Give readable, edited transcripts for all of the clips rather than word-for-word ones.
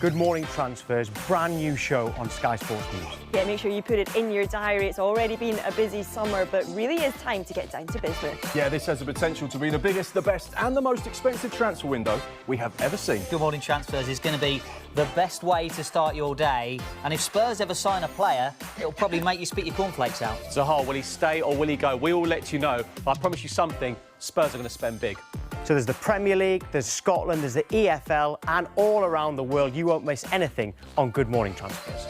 Good Morning Transfers, brand new show on Sky Sports News. Yeah, make sure you put it in your diary. It's already been a busy summer, but really is time to get down to business. Yeah, this has the potential to be the biggest, the best and the most expensive transfer window we have ever seen. Good Morning Transfers is going to be the best way to start your day, and if Spurs ever sign a player, it'll probably make you spit your cornflakes out. Zaha, will he stay or will he go? We will let you know. But I promise you something, Spurs are going to spend big. So there's the Premier League, there's Scotland, there's the EFL, and all around the world. You won't miss anything on Good Morning Transfers.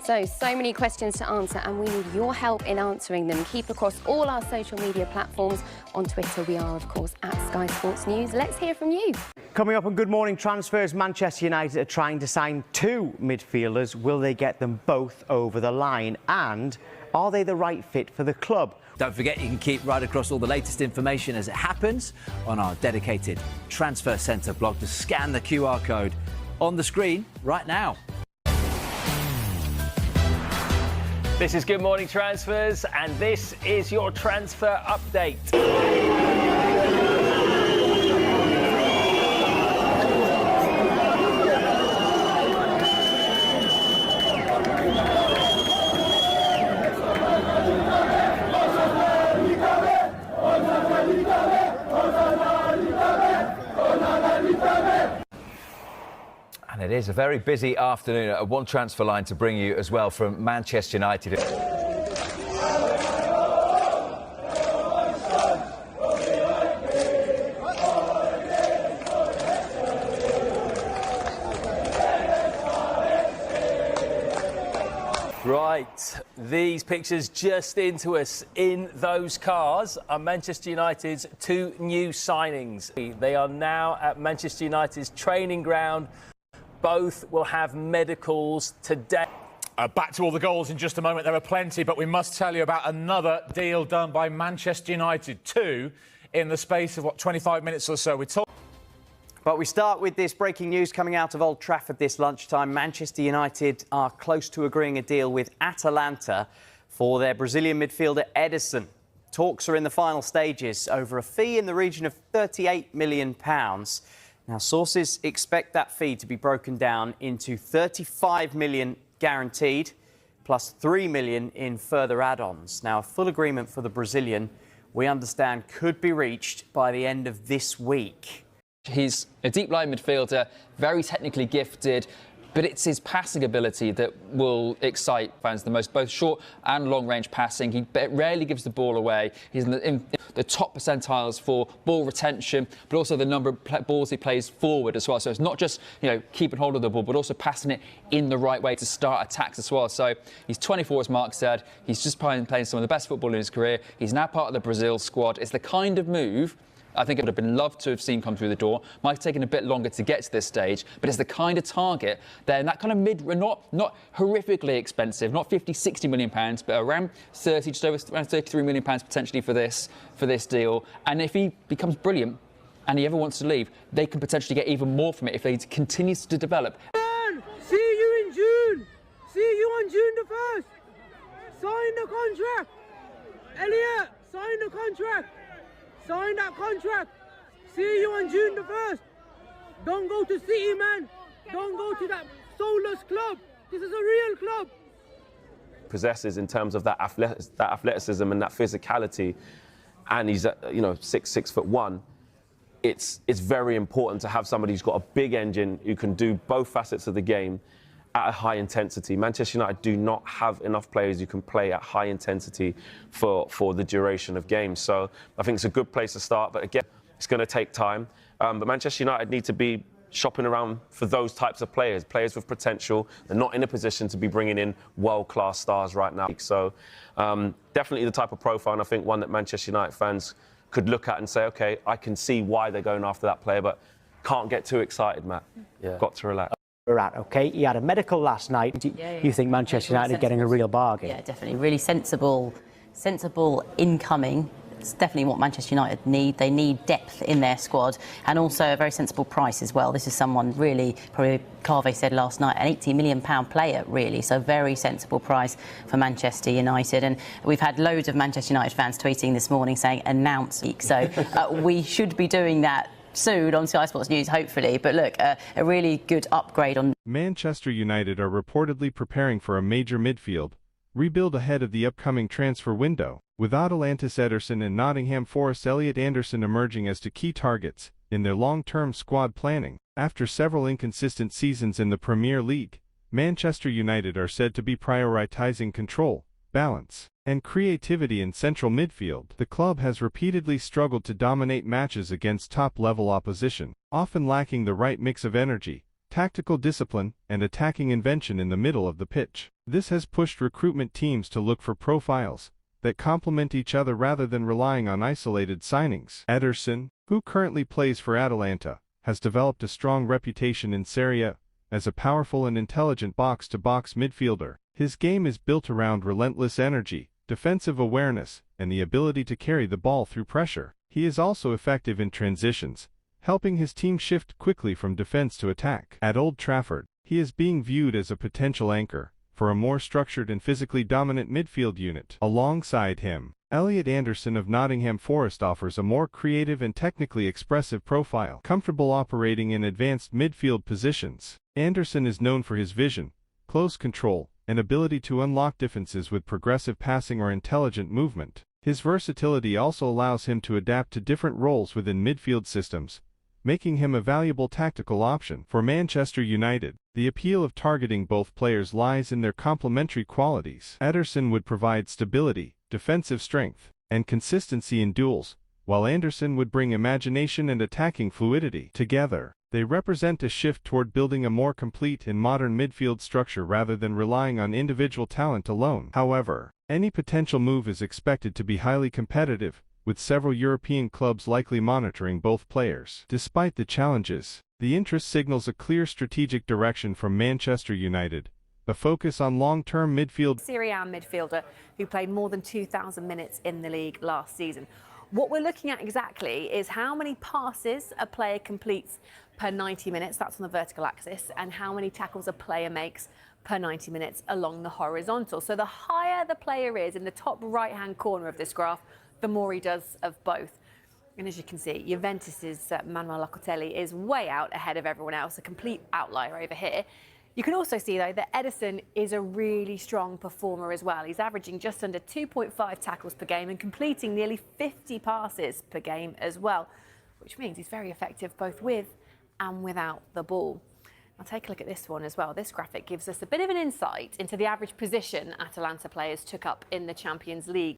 So many questions to answer, and we need your help in answering them. Keep across all our social media platforms. On Twitter, we are, of course, at Sky Sports News. Let's hear from you. Coming up on Good Morning Transfers, Manchester United are trying to sign 2 midfielders. Will they get them both over the line? And are they the right fit for the club? Don't forget, you can keep right across all the latest information as it happens on our dedicated Transfer Centre blog. Just scan the QR code on the screen right now. This is Good Morning Transfers, and this is your transfer update. And it is a very busy afternoon. One transfer line to bring you as well from Manchester United. Right, these pictures just into us in those cars are Manchester United's 2 new signings. They are now at Manchester United's training ground. Both will have medicals today. Back to all the goals in just a moment. There are plenty, but we must tell you about another deal done by Manchester United. 2 in the space of, 25 minutes or so. But we start with this breaking news coming out of Old Trafford this lunchtime. Manchester United are close to agreeing a deal with Atalanta for their Brazilian midfielder Éderson. Talks are in the final stages over a fee in the region of £38 million. Now, sources expect that fee to be broken down into £35 million guaranteed, plus £3 million in further add-ons. Now, a full agreement for the Brazilian, we understand, could be reached by the end of this week. He's a deep-line midfielder, very technically gifted, but it's his passing ability that will excite fans the most, both short and long-range passing. He rarely gives the ball away. He's in the top percentiles for ball retention, but also the number of balls he plays forward as well. So it's not just, keeping hold of the ball, but also passing it in the right way to start attacks as well. So he's 24, as Mark said. He's just playing some of the best football in his career. He's now part of the Brazil squad. It's the kind of move I think it would have been loved to have seen come through the door. Might have taken a bit longer to get to this stage, but it's the kind of target then that kind of not horrifically expensive, not 50, 60 million pounds, but around 30, just over around 33 million pounds potentially for this deal. And if he becomes brilliant and he ever wants to leave, they can potentially get even more from it if he continues to develop. See you in June. See you on June the 1st. Sign the contract. Elliot, sign the contract. Sign that contract. See you on June the 1st. Don't go to City, man. Don't go to that soulless club. This is a real club. Possesses in terms of that athleticism and that physicality, and he's 6'1". It's very important to have somebody who's got a big engine who can do both facets of the game at a high intensity. Manchester United do not have enough players who can play at high intensity for the duration of games. So I think it's a good place to start, but again, it's going to take time. But Manchester United need to be shopping around for those types of players with potential. They're not in a position to be bringing in world-class stars right now. So definitely the type of profile, and I think one that Manchester United fans could look at and say, OK, I can see why they're going after that player, but can't get too excited, Matt. Yeah. Got to relax. We're at, OK? He had a medical last night. You think Manchester United are getting a real bargain? Yeah, definitely. Really sensible incoming. It's definitely what Manchester United need. They need depth in their squad and also a very sensible price as well. This is someone really, probably Carve said last night, an £80 million player, really. So very sensible price for Manchester United. And we've had loads of Manchester United fans tweeting this morning saying, announce week. So we should be doing that soon on Sky Sports News, hopefully. But look, a really good upgrade on. Manchester United are reportedly preparing for a major midfield rebuild ahead of the upcoming transfer window, with Atalanta's Éderson and Nottingham Forest Elliot Anderson emerging as the key targets in their long-term squad planning. After several inconsistent seasons in the Premier League, Manchester United are said to be prioritizing control, balance, and creativity in central midfield. The club has repeatedly struggled to dominate matches against top-level opposition, often lacking the right mix of energy, tactical discipline, and attacking invention in the middle of the pitch. This has pushed recruitment teams to look for profiles that complement each other rather than relying on isolated signings. Éderson, who currently plays for Atalanta, has developed a strong reputation in Serie A as a powerful and intelligent box-to-box midfielder. His game is built around relentless energy, defensive awareness, and the ability to carry the ball through pressure. He is also effective in transitions, helping his team shift quickly from defense to attack. At Old Trafford, he is being viewed as a potential anchor for a more structured and physically dominant midfield unit. Alongside him, Elliot Anderson of Nottingham Forest offers a more creative and technically expressive profile, comfortable operating in advanced midfield positions. Anderson is known for his vision, close control, and ability to unlock defenses with progressive passing or intelligent movement. His versatility also allows him to adapt to different roles within midfield systems, making him a valuable tactical option. For Manchester United, the appeal of targeting both players lies in their complementary qualities. Éderson would provide stability, defensive strength, and consistency in duels, while Anderson would bring imagination and attacking fluidity. Together, they represent a shift toward building a more complete and modern midfield structure rather than relying on individual talent alone. However, any potential move is expected to be highly competitive, with several European clubs likely monitoring both players. Despite the challenges, the interest signals a clear strategic direction from Manchester United, a focus on long-term midfield. Serie A midfielder who played more than 2,000 minutes in the league last season. What we're looking at exactly is how many passes a player completes per 90 minutes, that's on the vertical axis, and how many tackles a player makes per 90 minutes along the horizontal. So the higher the player is in the top right-hand corner of this graph, the more he does of both. And as you can see, Juventus's Manuel Locatelli is way out ahead of everyone else, a complete outlier over here. You can also see, though, that Éderson is a really strong performer as well. He's averaging just under 2.5 tackles per game and completing nearly 50 passes per game as well, which means he's very effective both with and without the ball. I'll take a look at this one as well. This graphic gives us a bit of an insight into the average position Atalanta players took up in the Champions League.